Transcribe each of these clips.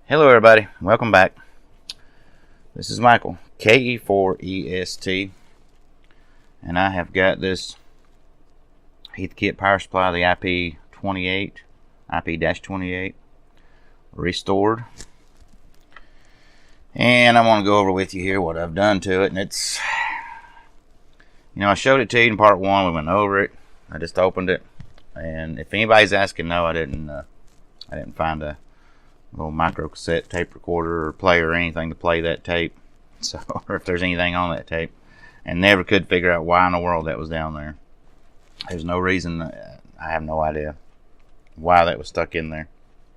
Hello everybody, welcome back. This is Michael, KE4EST, and I have got this Heathkit power supply, the IP-28, IP-28, restored. And I want to go over with you here what I've done to it, and it's, I showed it to you in part one. We went over it. I just opened it, and if anybody's asking, no, I didn't find a little micro cassette tape recorder or player or anything to play that tape, so, or if there's anything on that tape, and never could figure out why in the world that was down there. There's no reason. I have no idea why that was stuck in there,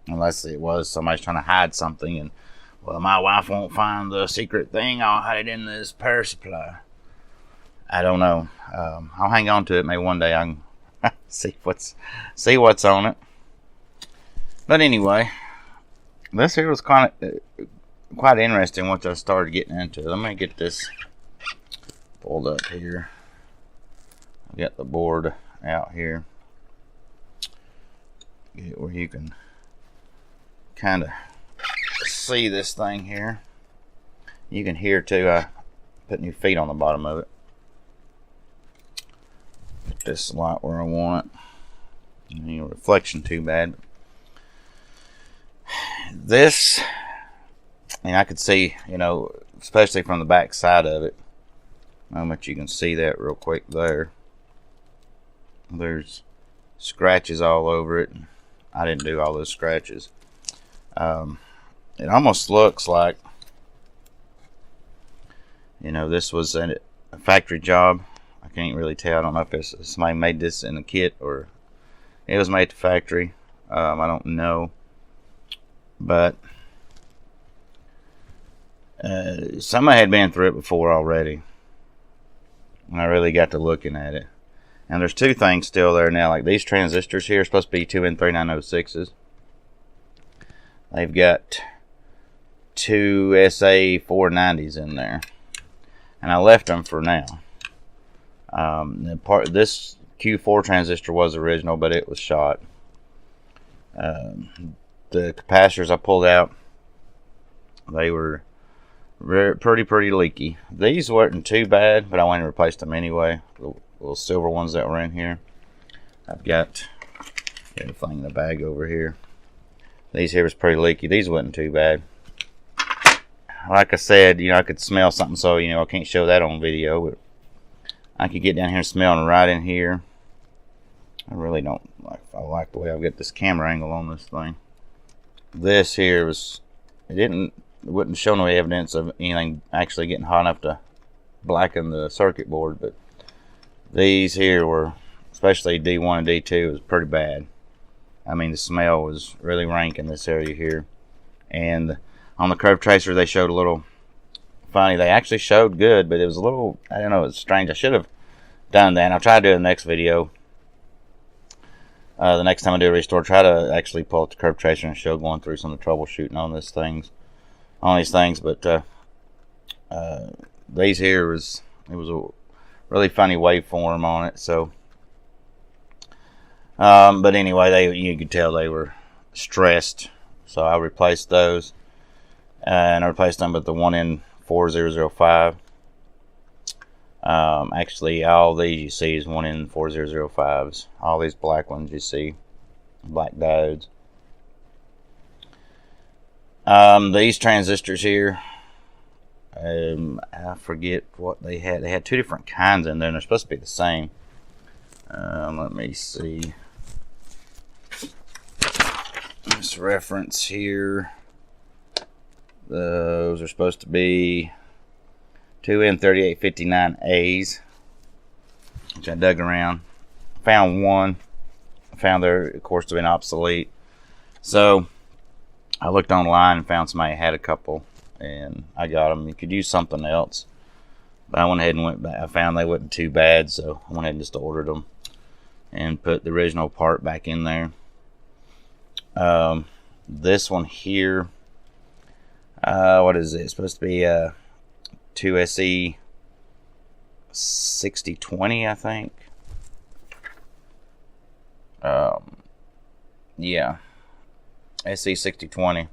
unless it was somebody's trying to hide something, and well, my wife won't find the secret thing, I'll hide it in this power supply. I don't know. I'll hang on to it. Maybe one day I can see what's on it. But anyway, this here was quite interesting once I started getting into it. Let me get this pulled up here. I've got the board out here. Get it where you can kind of see this thing here. You can hear too. I put new feet on the bottom of it. Put this light where I want it. Any reflection too bad. This, and I could see, especially from the back side of it. How much you can see that real quick there. There's scratches all over it. I didn't do all those scratches. It almost looks like, this was a factory job. I can't really tell. I don't know if somebody made this in a kit or it was made at the factory. I don't know. But somebody had been through it before already. And I really got to looking at it. And there's two things still there now. Like these transistors here are supposed to be 2N3906s. They've got two SA490s in there. And I left them for now. This Q4 transistor was original, but it was shot. The capacitors I pulled out, they were pretty leaky. These weren't too bad, but I went and replaced them anyway. The little silver ones that were in here. I've got everything in the bag over here. These here was pretty leaky. These wasn't too bad. Like I said, I could smell something, so I can't show that on video, but I could get down here smelling right in here. I really don't like. I like the way I've got this camera angle on this thing. This here was, it wouldn't show no evidence of anything actually getting hot enough to blacken the circuit board, but these here were, especially D1 and D2, was pretty bad. I mean, the smell was really rank in this area here. And on the curve tracer, they showed a little funny. They actually showed good, but it was a little, I don't know, it's strange. I should have done that. And I'll try to do it in the next video. The next time I do a restore, try to actually pull up the curve tracer and show going through some of the troubleshooting on these things. But these here it was a really funny waveform on it. So, but anyway, you could tell they were stressed. So I replaced those, and I replaced them with the 1N4005. Actually, all these you see is 1N4005s. All these black ones you see, black diodes. These transistors here, I forget what they had. They had two different kinds in there, and they're supposed to be the same. Let me see. This reference here. Those are supposed to be 2N3859As, which I dug around. Found one. Found there, of course, to be obsolete. So I looked online and found somebody had a couple, and I got them. You could use something else, but I went ahead and went back. I found they wasn't too bad, so I went ahead and just ordered them and put the original part back in there. This one here, what is it? It's supposed to be 2SE 6020, I think. Yeah, SE 6020.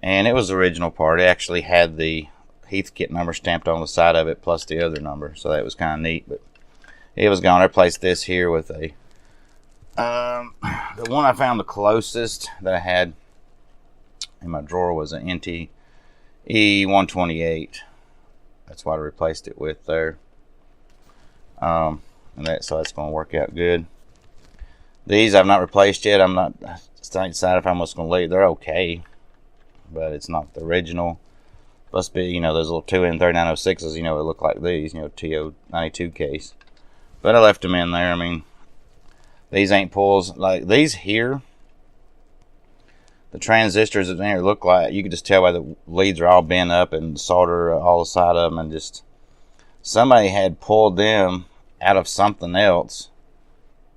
And it was the original part. It actually had the Heathkit number stamped on the side of it, plus the other number. So that was kind of neat. But it was gone. I replaced this here with a the one I found the closest that I had in my drawer was an NT E-128. That's what I replaced it with there. So that's going to work out good. These I've not replaced yet. I'm not decided if I'm just going to leave. They're okay, but it's not the original. Supposed to be, you know, those little 2N3906s, you know, it look like these, you know, TO92 case. But I left them in there. I mean, these ain't pulls like these here. The transistors in there look like, you can just tell by the leads are all bent up and solder all the side of them, and just somebody had pulled them out of something else.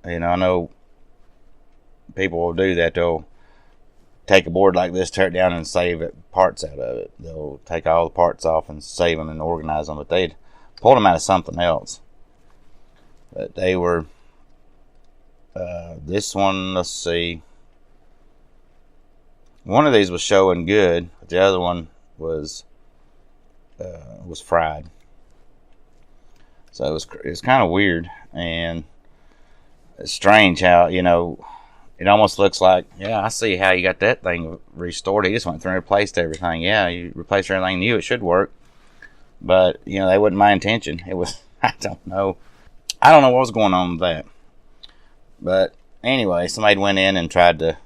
You know, I know people will do that. They'll take a board like this, tear it down, and save parts out of it. They'll take all the parts off and save them and organize them, but they'd pulled them out of something else. But they were this one, let's see, one of these was showing good, but the other one was fried. So it was kind of weird, and it's strange how, you know, it almost looks like, yeah, I see how you got that thing restored. He just went through and replaced everything. Yeah, you replaced everything new. It should work. But, you know, that wasn't my intention. It was, I don't know what was going on with that. But anyway, somebody went in and tried to,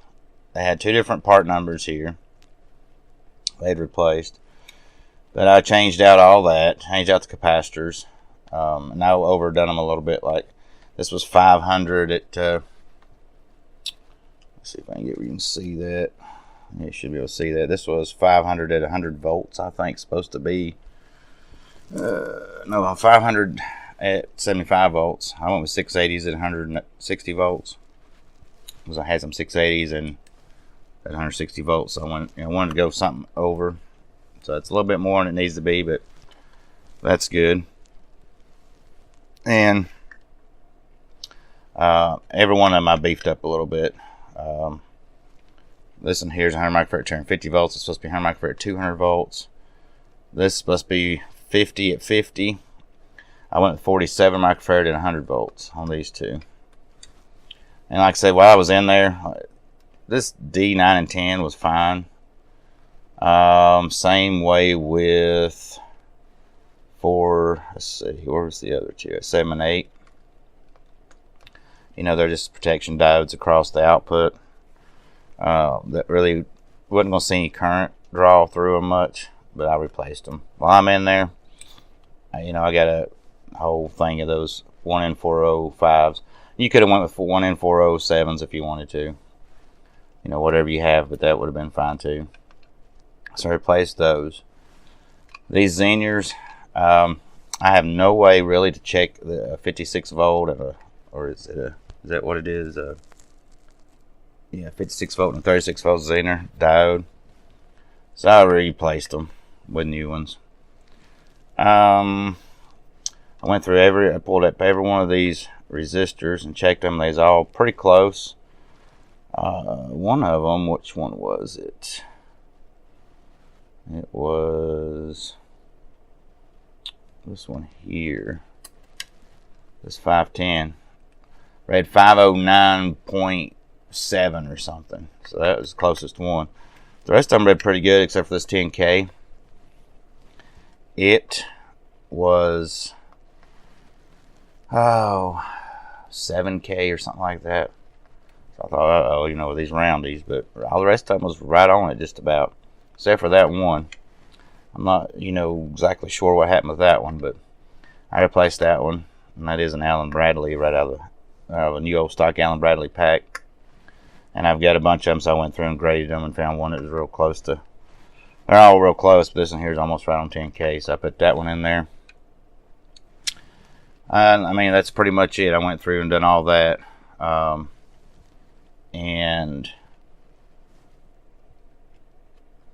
they had two different part numbers here they'd replaced. But I changed out all that, changed out the capacitors. And I overdone them a little bit. Like, this was 500 at, let's see if I can get where you can see that. Yeah, you should be able to see that. This was 500 at 100 volts, I think, supposed to be. No, 500 at 75 volts. I went with 680s at 160 volts. Because I had some 680s and at 160 volts. So I wanted to go something over. So it's a little bit more than it needs to be, but that's good. And every one of them I beefed up a little bit. This one here is 100 microfarad turn 50 volts. It's supposed to be 100 microfarad 200 volts. This is supposed to be 50 at 50. I went with 47 microfarad at 100 volts on these two. And like I said, while I was in there, this D9 and 10 was fine. Same way with let's see, where was the other two? 7 and 8. You know, they're just protection diodes across the output. That really wasn't going to see any current draw through them much, but I replaced them. While I'm in there, you know, I got a whole thing of those 1N405s. You could have went with 1N407s if you wanted to. You know, whatever you have, but that would have been fine too. So I replaced those. These Xeniers, I have no way really to check the 56 volt or is that what it is? Yeah, 56 volt and 36 volt Xenier diode. So I replaced them with new ones. I went through I pulled up every one of these resistors and checked them. They's all pretty close. One of them, which one was it? It was this one here. This 510. Read 509.7 or something. So that was the closest one. The rest of them read pretty good except for this 10K. It was 7K or something like that. So I thought, uh-oh, you know, with these roundies, but all the rest of them was right on it just about, except for that one. I'm not, you know, exactly sure what happened with that one, but I replaced that one, and that is an Allen Bradley right out of a new old stock Allen Bradley pack. And I've got a bunch of them, so I went through and graded them and found one that was real close to. They're all real close, but this one here is almost right on 10K, so I put that one in there. And I mean, that's pretty much it. I went through and done all that. And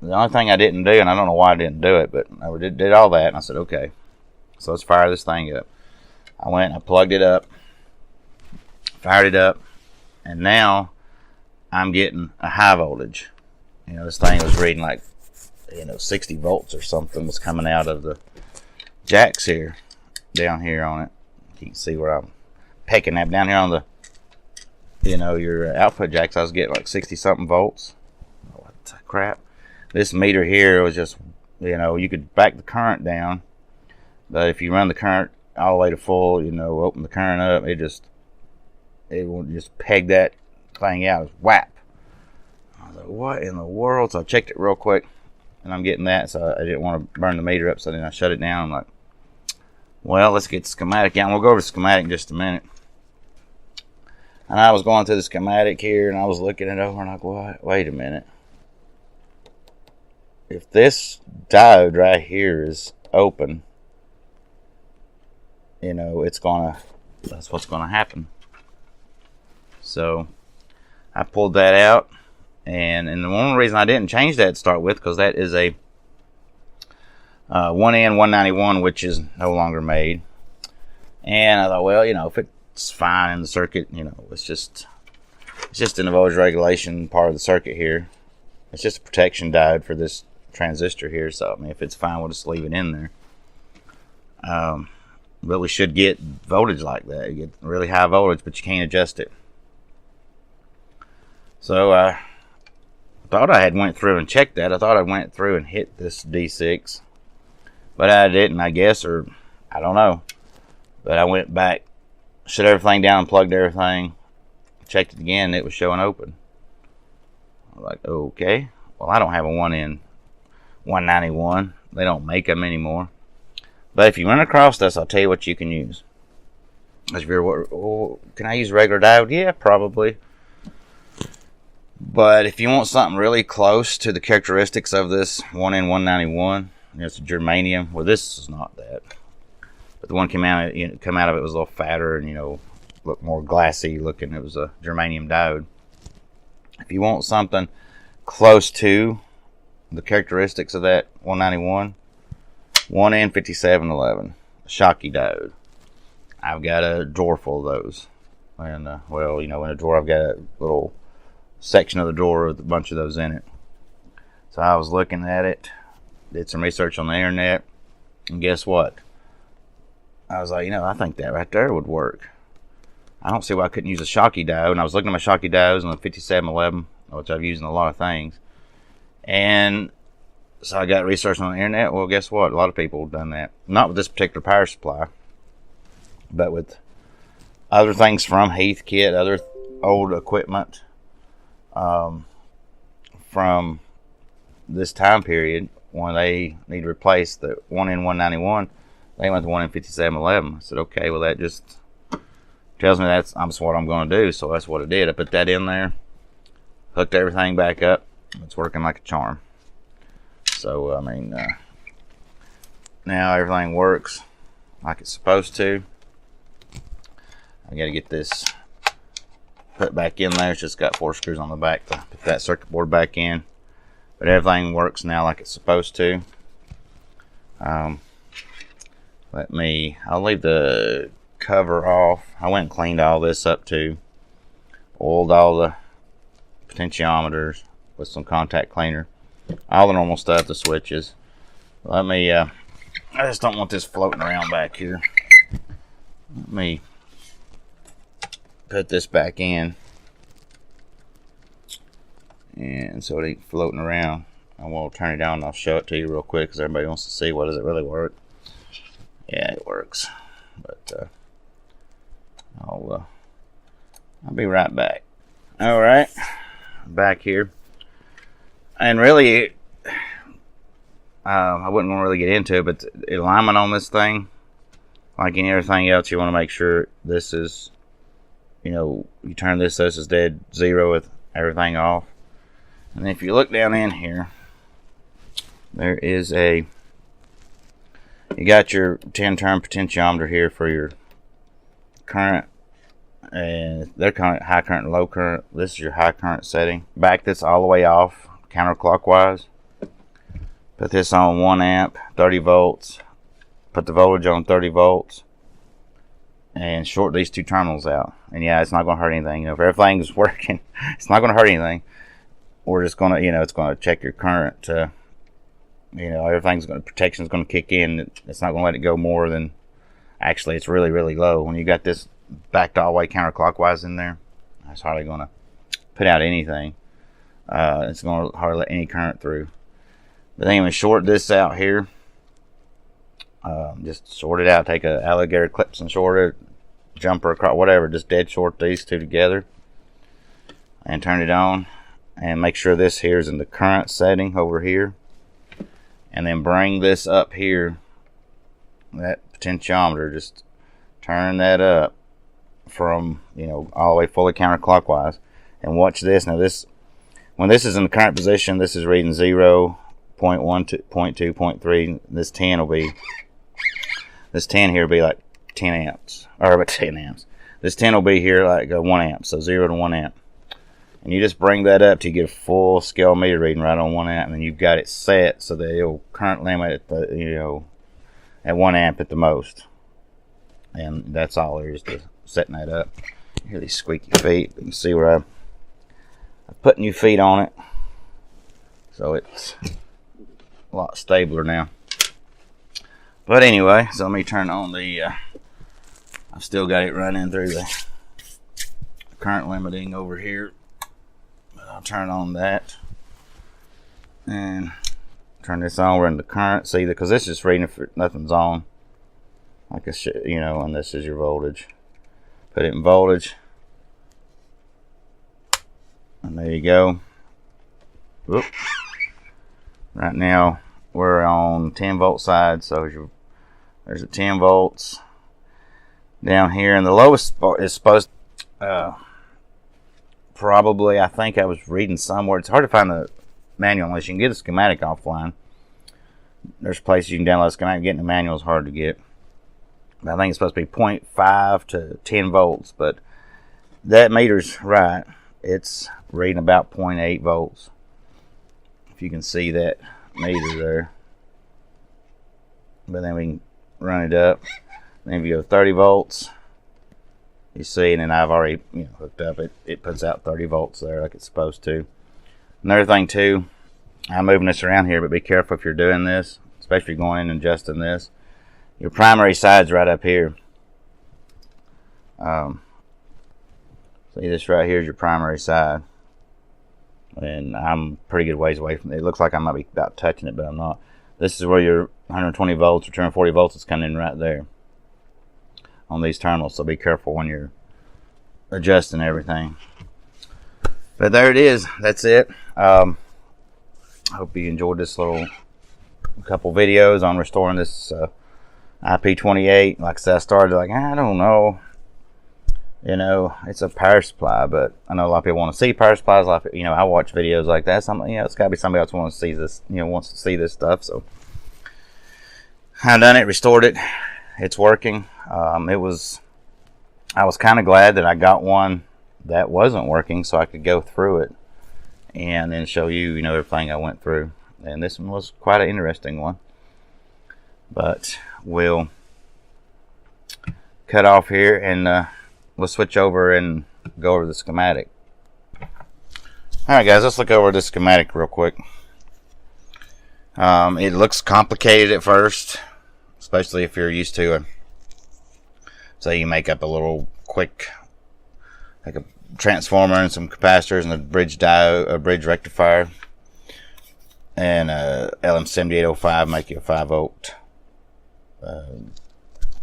the only thing I didn't do, and I don't know why I didn't do it, but I did all that, and I said, okay, so let's fire this thing up. I went and I plugged it up, fired it up, and now I'm getting a high voltage. You know, this thing was reading like 60 volts or something was coming out of the jacks here, down here on it. You can see where I'm pecking that down here on the, your output jacks. I was getting like 60 something volts. What the crap? This meter here was just, you could back the current down, but if you run the current all the way to full, open the current up, it will just peg that thing out. It's whap. I was like, what in the world? So I checked it real quick, and I'm getting that, so I didn't want to burn the meter up, so then I shut it down. I'm like, well, let's get the schematic out. And we'll go over the schematic in just a minute. And I was going through the schematic here, and I was looking it over, and I'm like, wait a minute. If this diode right here is open, that's what's gonna happen. So I pulled that out, and the one reason I didn't change that to start with, because that is a 1N191, which is no longer made. And I thought, well, if it's fine in the circuit, it's just in the voltage regulation part of the circuit here. It's just a protection diode for this transistor here. So I mean, if it's fine, we'll just leave it in there. But we should get voltage like that. You get really high voltage, but you can't adjust it. So I thought I had went through and checked that. I thought I went through and hit this D6, but I didn't, I guess, or I don't know. But I went back, shut everything down, plugged everything, checked it again, and it was showing open. I was like, okay, well, I don't have a 1N191. They don't make them anymore. But if you run across this, I'll tell you what you can use. If you're, can I use regular diode? Yeah, probably. But if you want something really close to the characteristics of this 1N191, it's germanium. Well, this is not that. But the one come out of it was a little fatter and looked more glassy looking. It was a germanium diode. If you want something close to the characteristics of that 191, 1N5711, a Schottky diode. I've got a drawer full of those. And, in a drawer I've got a little section of the drawer with a bunch of those in it. So I was looking at it, did some research on the internet, and guess what? I was like, I think that right there would work. I don't see why I couldn't use a Schottky diode. And I was looking at my Schottky diodes on the 5711, which I've used in a lot of things. And so I got research on the internet. Well, guess what? A lot of people have done that. Not with this particular power supply, but with other things from Heathkit, other old equipment from this time period when they need to replace the 1N191. They went to 1N5711. I said, okay, well, that just tells me that's what I'm going to do. So that's what I did. I put that in there, hooked everything back up. It's working like a charm. So, I mean, now everything works like it's supposed to. I got to get this put back in there. It's just got 4 screws on the back to put that circuit board back in. But everything works now like it's supposed to. I'll leave the cover off. I went and cleaned all this up too. Oiled all the potentiometers with some contact cleaner. All the normal stuff, the switches. I just don't want this floating around back here. Let me put this back in. And so it ain't floating around. I will turn it down and I'll show it to you real quick because everybody wants to see, does it really work? Yeah, it works. But I'll be right back. Alright, back here. And really, I wouldn't want to really get into it, but the alignment on this thing, like any other thing else, you want to make sure this is, you turn this is dead zero with everything off. And if you look down in here, there is you got your 10-turn potentiometer here for your current, and their current, high current and low current. This is your high current setting. Back this all the way off counterclockwise. Put this on 1 amp, 30 volts. Put the voltage on 30 volts. And short these 2 terminals out. And yeah, it's not going to hurt anything. If everything's working, it's not going to hurt anything. We're just going to, it's going to check your current you know, everything's going to, protection's going to kick in. It's not going to let it go more than, actually it's really, really low. When you got this backed all the way counterclockwise in there, it's hardly going to put out anything. It's going to hardly let any current through. But then we short this out here. Just short it out. Take a alligator clips and short it, jumper across, whatever. Just dead short these two together, and turn it on. And make sure this here is in the current setting over here. And then bring this up here, that potentiometer, just turn that up from, you know, all the way fully counterclockwise. And watch this. Now this, when this is in the current position, this is reading 0, 0.1, 0.2, 0.3. This 10 will be, this 10 here will be like 10 amps, or about 10 amps. This 10 will be here like 1 amp, so 0 to 1 amp. And you just bring that up to get a full scale meter reading right on 1 amp, and then you've got it set so that it'll current limit at the, you know, at 1 amp at the most. And that's all there is to setting that up. You hear these squeaky feet. You can see where I'm putting new feet on it, so it's a lot stabler now. But anyway, so let me turn on the I've still got it running through the current limiting over here. I'll turn on that and turn this on. We're in the current. See, because this is reading if nothing's on, like a you know, and this is your voltage. Put it in voltage, and there you go. Whoop. Right now we're on 10 volt side, so there's a 10 volts down here, and the lowest is supposed to, probably, I think I was reading somewhere, it's hard to find the manual unless you can get a schematic offline. There's places you can download a schematic. Getting the manual is hard to get. But I think it's supposed to be 0.5 to 10 volts, but that meter's right. It's reading about 0.8 volts. If you can see that meter there. But then we can run it up. Then if you go 30 volts, you see, and then I've already, you know, hooked up. It puts out 30 volts there like it's supposed to. Another thing too, I'm moving this around here, but be careful if you're doing this, especially going in and adjusting this. Your primary side's right up here. See, this right here is your primary side, and I'm pretty good ways away from it. It looks like I might be about touching it, but I'm not. This is where your 120 volts or 240 volts is coming in right there on these terminals, so be careful when you're adjusting everything. But there it is. That's it. I hope you enjoyed this little couple videos on restoring this IP-28. Like I said, I started like, I don't know, you know, it's a power supply, but I know a lot of people want to see power supplies. A lot of people, you know, I watch videos like that. Something, you know, it's got to be somebody else wants to see this, you know, wants to see this stuff. So I done it, restored it. It's working. I was kind of glad that I got one that wasn't working, so I could go through it and then show you, you know, everything I went through. And this one was quite an interesting one. But we'll cut off here and we'll switch over and go over the schematic. Alright guys, let's look over the schematic real quick. It looks complicated at first, especially if you're used to it. So you make up a little quick, like a transformer and some capacitors and a bridge diode, a bridge rectifier, and a LM7805 make you a 5 volt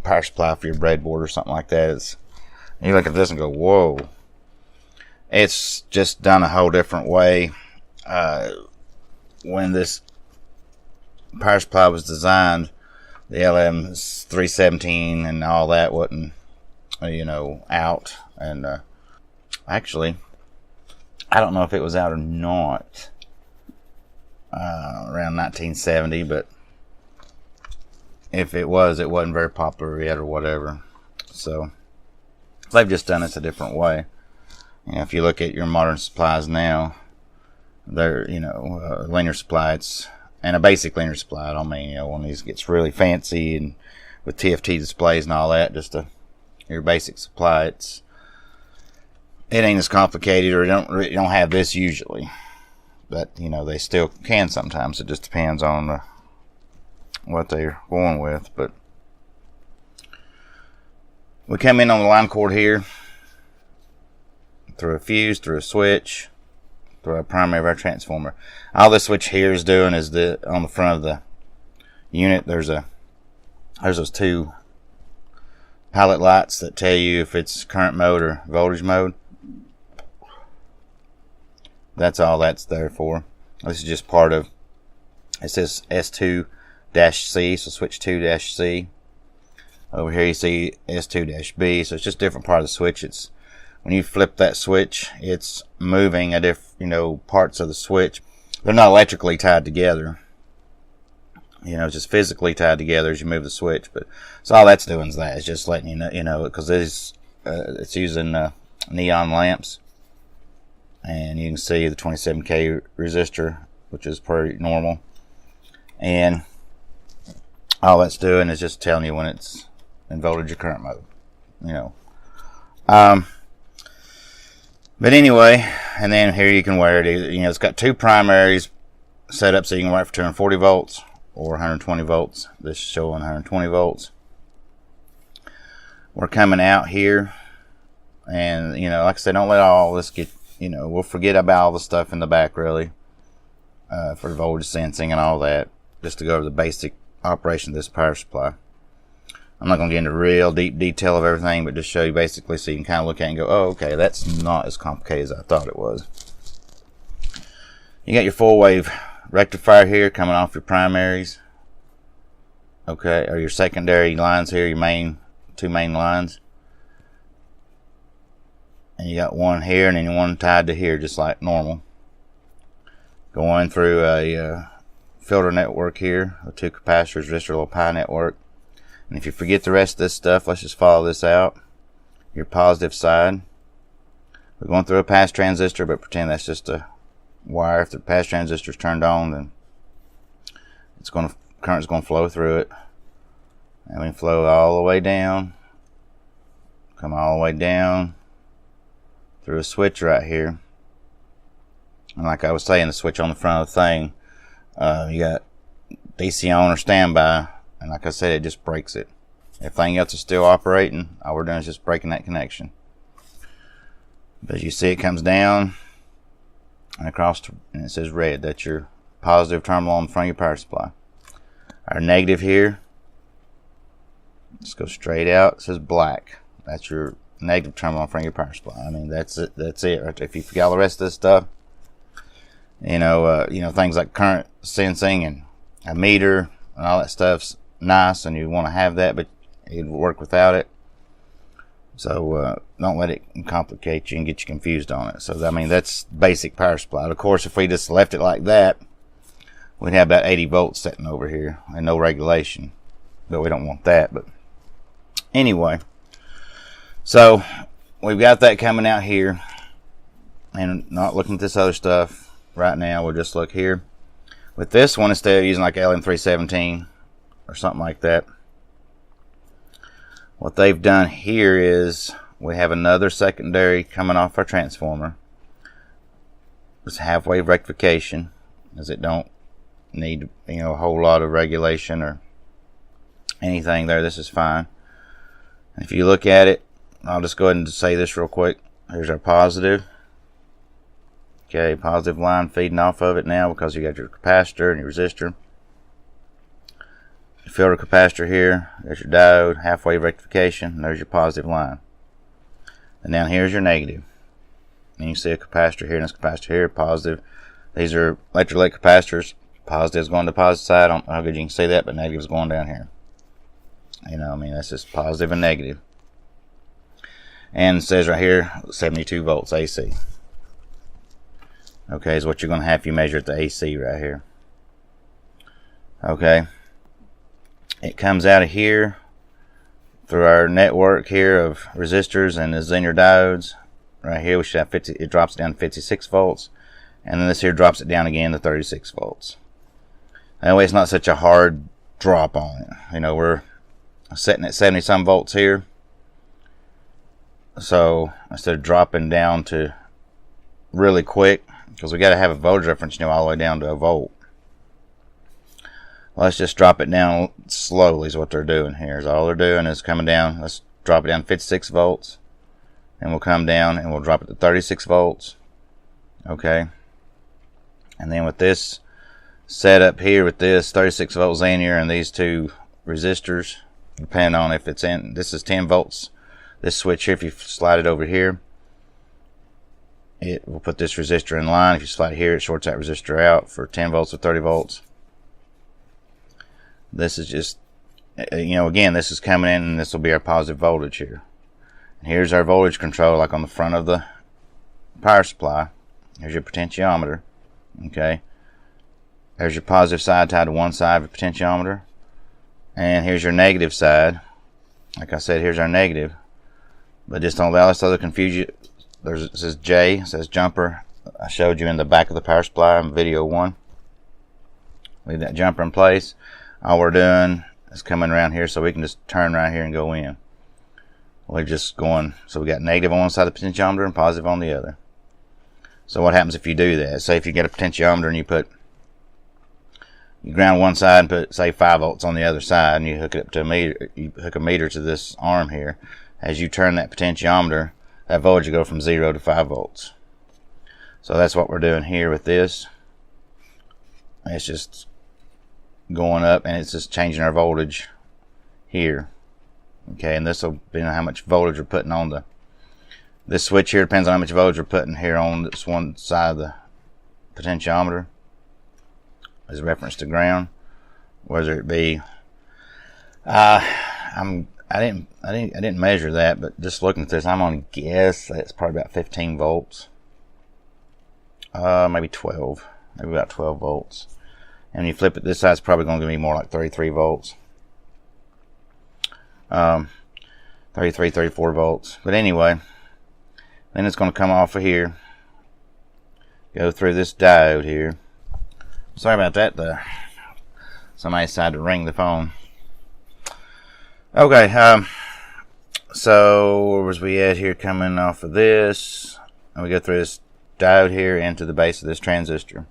power supply for your breadboard or something like that. You look at this and go, whoa. It's just done a whole different way. When this power supply was designed, the LM317 and all that wasn't, you know, out. And actually, I don't know if it was out or not around 1970, but if it was, it wasn't very popular yet or whatever. So they've just done it a different way. You know, if you look at your modern supplies now, they're, you know, linear supply, it's, and a basic linear supply. I don't mean, you know, one of these gets really fancy and with TFT displays and all that. Just your basic supply, it ain't as complicated, or you don't have this usually. But you know, they still can sometimes. It just depends on what they're going with. But we come in on the line cord here, through a fuse, through a switch, through a primary of our transformer. All this switch here is doing is on the front of the unit, there's those two pilot lights that tell you if it's current mode or voltage mode. That's all that's there for. This is just part of, it says S2-C, so switch 2-C. Over here you see S2-B, so it's just a different part of the switch. It's when you flip that switch, it's moving parts of the switch. They're not electrically tied together. It's just physically tied together as you move the switch. But so all that's doing is that. It's just letting you know, because it's using neon lamps, and you can see the 27K resistor, which is pretty normal. And all that's doing is just telling you when it's in voltage or current mode. But anyway, and then here you can wire it. It's got two primaries set up so you can wire it for 240 volts or 120 volts. This is showing 120 volts. We're coming out here, and like I said, don't let all this get, we'll forget about all the stuff in the back really, for voltage sensing and all that, just to go over the basic operation of this power supply. I'm not going to get into real deep detail of everything, but just show you basically so you can kind of look at it and go, oh, okay, that's not as complicated as I thought it was. You got your full wave rectifier here coming off your primaries, okay, or your secondary lines here, your two main lines. And you got one here and then one tied to here, just like normal. Going through a filter network here, with two capacitors, resistor, little pi network. And if you forget the rest of this stuff, let's just follow this out. Your positive side. We're going through a pass transistor, but pretend that's just a wire. If the pass transistor is turned on, then current's going to flow through it. And we flow all the way down. Come all the way down through a switch right here. And like I was saying, the switch on the front of the thing, you got DC on or standby. And like I said, it just breaks it. Everything else is still operating. All we're doing is just breaking that connection. But as you see, it comes down and across, and it says red. That's your positive terminal on the front of your power supply. Our negative here, let's go straight out. It says black. That's your negative terminal on the front of your power supply. I mean, that's it. That's it. Right there. If you forget all the rest of this stuff, things like current sensing and a meter and all that stuff's nice, and you want to have that, but it'd work without it. So don't let it complicate you and get you confused on it. So I mean, that's basic power supply. Of course, if we just left it like that, we'd have about 80 volts sitting over here and no regulation, but we don't want that. But anyway, so we've got that coming out here, and not looking at this other stuff right now. We'll just look here with this one, instead of using like LM317 or something like that. What they've done here is we have another secondary coming off our transformer. It's half wave rectification, as it don't need a whole lot of regulation or anything there. This is fine. If you look at it, I'll just go ahead and say this real quick. Here's our positive. Okay, positive line feeding off of it now, because you got your capacitor and your resistor. Your filter capacitor here, there's your diode, half wave rectification, and there's your positive line. And down here's your negative. And you see a capacitor here and this capacitor here, positive. These are electrolyte capacitors. Positive is going to the positive side. I don't know how good you can see that, but negative is going down here. That's just positive and negative. And it says right here, 72 volts AC. Okay, is what you're going to have if you measure at the AC right here. Okay. It comes out of here through our network here of resistors and the Zener diodes. Right here we should have it drops down to 56 volts. And then this here drops it down again to 36 volts. That way it's not such a hard drop on it. We're setting at 70 some volts here. So instead of dropping down to really quick, because we got to have a voltage reference, all the way down to a volt. Let's just drop it down slowly is what they're doing here. Is all they're doing is coming down. Let's drop it down to 56 volts. And we'll come down and we'll drop it to 36 volts. Okay. And then with this setup here, with this 36 volts linear and these two resistors, depending on if it's in, this is 10 volts. This switch here, if you slide it over here, it will put this resistor in line. If you slide it here, it shorts that resistor out for 10 volts or 30 volts. This is just, you know, again, this is coming in and this will be our positive voltage here. And here's our voltage control, like on the front of the power supply. Here's your potentiometer. Okay. There's your positive side tied to one side of the potentiometer. And here's your negative side. Like I said, here's our negative. But just don't allow this other confusion. It says J, it says jumper. I showed you in the back of the power supply in video 1. Leave that jumper in place. All we're doing is coming around here so we can just turn right here and go in. We're just going, so we got negative on one side of the potentiometer and positive on the other. So what happens if you do that? Say if you get a potentiometer and you ground one side and put, say, 5 volts on the other side, and you hook it up to a meter, you hook a meter to this arm here. As you turn that potentiometer, that voltage will go from 0 to 5 volts. So that's what we're doing here with this. It's just going up and it's just changing our voltage here. Okay, and this will be how much voltage we're putting on this switch here. Depends on how much voltage we're putting here on this one side of the potentiometer as reference to ground, whether it be I didn't measure that, but just looking at this, I'm gonna guess that it's probably about 15 volts, maybe 12, maybe about 12 volts. And when you flip it this side, it's probably going to be more like 33 volts, 33, 34 volts. But anyway, then it's going to come off of here, go through this diode here. Sorry about that. Somebody decided to ring the phone. Okay, so where was we at here? Coming off of this, and we go through this diode here into the base of this transistor.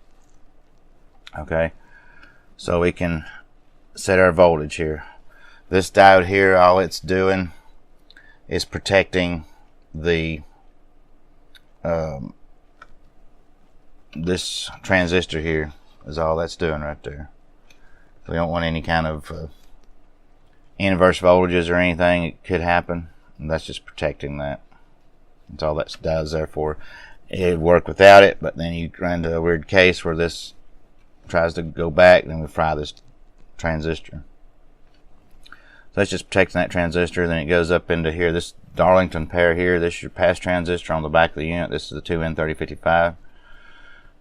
Okay, so we can set our voltage here. This diode here, all it's doing is protecting the this transistor here is all that's doing right there. We don't want any kind of inverse voltages or anything. It could happen, and that's just protecting that. That's all that does there for. It'd work without it, but then you run into a weird case where this tries to go back, then we fry this transistor. So that's just protecting that transistor. Then it goes up into here, this Darlington pair here. This is your pass transistor on the back of the unit. This is the 2N3055.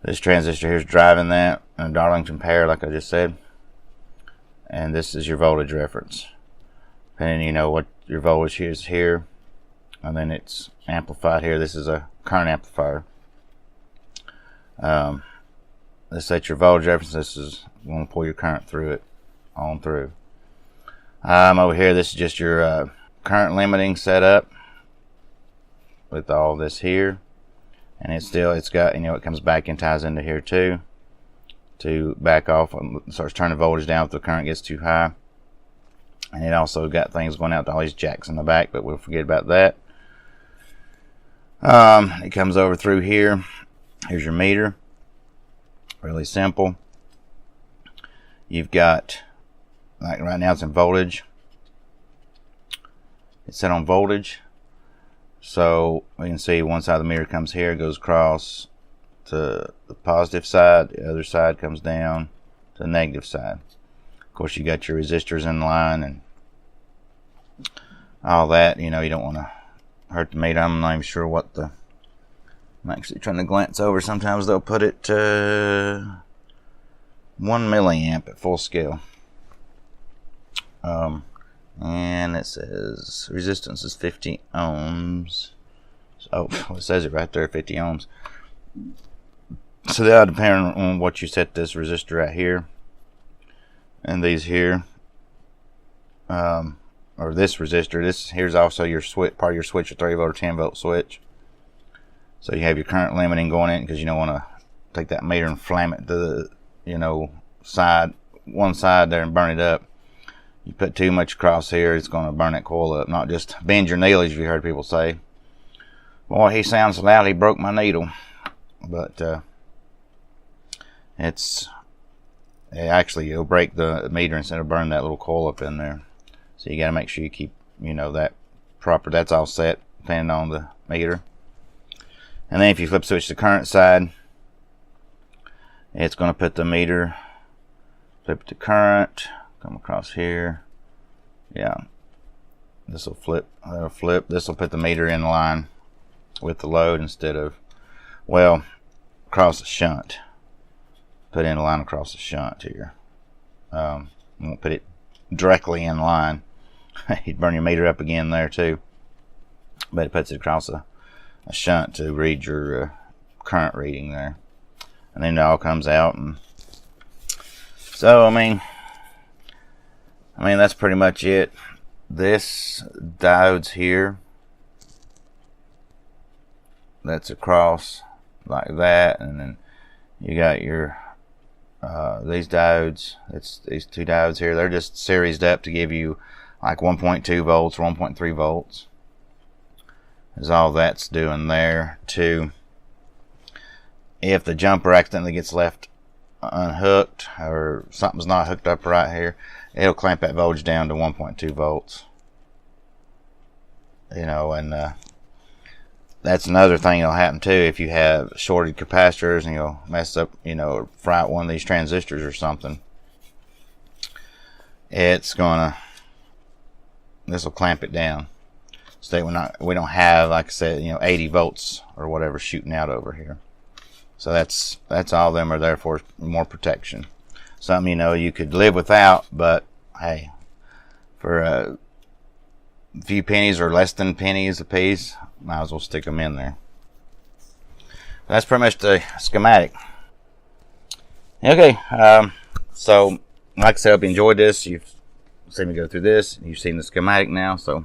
This transistor here is driving that, and a Darlington pair, like I just said. And this is your voltage reference. And you know what your voltage is here, and then it's amplified here. This is a current amplifier. This is your voltage reference. This is going to pull your current through it, on through. Over here, this is just your current limiting setup with all this here, and it's got, you know, it comes back and ties into here too to back off and starts turning voltage down if the current gets too high. And it also got things going out to all these jacks in the back, but we'll forget about that. It comes over through here. Here's your meter. Really simple. You've got, like right now it's in voltage. It's set on voltage. So we can see one side of the meter comes here, goes across to the positive side. The other side comes down to the negative side. Of course, you got your resistors in line and all that. You know, you don't want to hurt the meter. I'm not even sure what the... I'm actually trying to glance over. Sometimes they'll put it to 1 milliamp at full scale. And it says resistance is 50 ohms. Oh, it says it right there, 50 ohms. So that'll depend on what you set this resistor at here. And these here, or this resistor. This here's also your switch, part of your switch, a 3 volt or 10 volt switch. So you have your current limiting going in because you don't want to take that meter and flam it to the, you know, side one side there and burn it up. You put too much across here, it's going to burn that coil up. Not just bend your needle, as you heard people say. Boy, he sounds loud, he broke my needle. But actually, you'll break the meter instead of burn that little coil up in there. So you got to make sure you keep, that proper. That's all set, depending on the meter. And then if you flip switch the current side, it's going to put the meter, flip the current, come across here. Yeah, this will flip. That'll flip. This will put the meter in line with the load instead of, well, across the shunt. Put in a line across the shunt here. Won't put it directly in line. You'd burn your meter up again there too. But it puts it across a shunt to read your current reading there. And then it all comes out. And so, I mean, that's pretty much it. This diode's here. That's across like that. And then you got your these diodes. It's these two diodes here. They're just seriesed up to give you like 1.2 volts or 1.3 volts. Is all that's doing there. Too, if the jumper accidentally gets left unhooked or something's not hooked up right here, it'll clamp that voltage down to 1.2 volts. And that's another thing that'll happen too if you have shorted capacitors and you'll mess up, or fry out one of these transistors or something. It's gonna, this will clamp it down. So we don't have, like I said, 80 volts or whatever shooting out over here. So that's all them are there for, more protection. Something you could live without, but hey, for a few pennies or less than pennies a piece, might as well stick them in there. That's pretty much the schematic. Okay, so like I said, I hope you enjoyed this. You've seen me go through this. You've seen the schematic now. So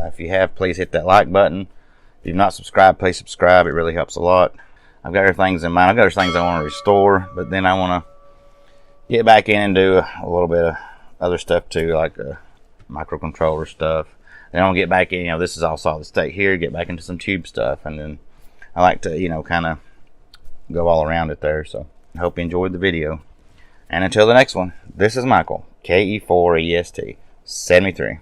if you have, please hit that like button. If you've not subscribed, please subscribe. It really helps a lot. I've got other things in mind. I've got other things I want to restore, but then I want to get back in and do a little bit of other stuff too, like microcontroller stuff. Then I'll get back in, this is all solid state here, get back into some tube stuff, and then I like to, kind of go all around it there. So I hope you enjoyed the video. And until the next one, this is Michael, KE4EST 73.